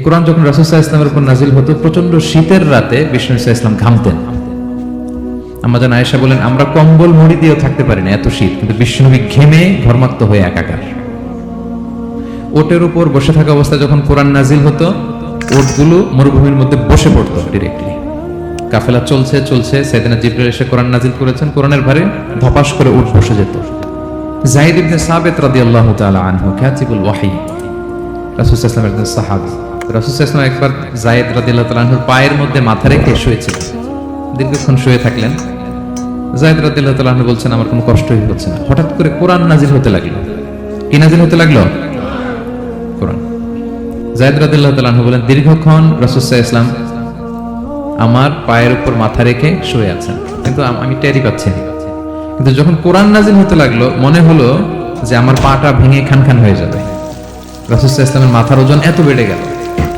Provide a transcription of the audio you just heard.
কোরআন যখন রাসূল সাল্লাল্লাহু আলাইহি ওয়াসাল্লামের উপর নাজিল হতো, প্রচন্ড শীতের রাতে বিষ্ণু সাল্লাল্লাহু আলাইহি ওয়াসাল্লাম ঘামতেন। আম্মা জান আয়েশা বলেন, আমরা কম্বল মুড়ি দিয়েও থাকতে পারি না, এত শীত, কিন্তু বিষ্ণুনবী ঘেমে ঘর্মাক্ত হয়ে একাকার। ওটের উপর বসে থাকা অবস্থায় যখন কোরআন নাজিল হতো, ওটগুলো মরুভূমির মধ্যে বসে পড়তো ডিরেক্টলি। কাফেলা চলছে চলছে, সাইয়েদনা জিবরাইল এসে কোরআন নাজিল করেছেন, কোরআনের ভারে ধপাস করে উট বসে যেত। যায়েদ ইবনে সাবিত রাদিয়াল্লাহু তাআলা আনহু কাতিবুল ওয়াহী, রাসূল সাল্লাল্লাহু আলাইহি ওয়াসাল্লামের একজন সাহাবী। রাসূল সাল্লাল্লাহু আলাইহি ওয়াসাল্লাম একবার যায়েদ রাদিয়াল্লাহু তাআলা আনহুর পায়ের মধ্যে মাথা রেখে শুয়েছিলেন। দীর্ঘক্ষণ শুয়ে থাকলেন। যায়েদ রাদিয়াল্লাহু তাআলা আনহু বলছেন, আমার কোনো কষ্টই হচ্ছে না। হঠাৎ করে কোরআন নাজিল হতে লাগলো। কি নাজিল হতে লাগলো? কোরআন। যায়েদ রাদিয়াল্লাহু তাআলা আনহু বলেন, দীর্ঘক্ষণ রাসূল সাল্লাল্লাহু আলাইহি ওয়াসাল্লাম আমার পায়ের উপর মাথা রেখে শুয়ে আছেন, কিন্তু আমি টেরই পাচ্ছি না। কিন্তু যখন কোরআন নাজিল হতে লাগলো, মনে হলো যে আমার পাটা ভেঙে খান খান হয়ে যাবে। রাসূল সাল্লাল্লাহু আলাইহি ওয়াসাল্লামের মাথার ওজন এত বেড়ে গেল।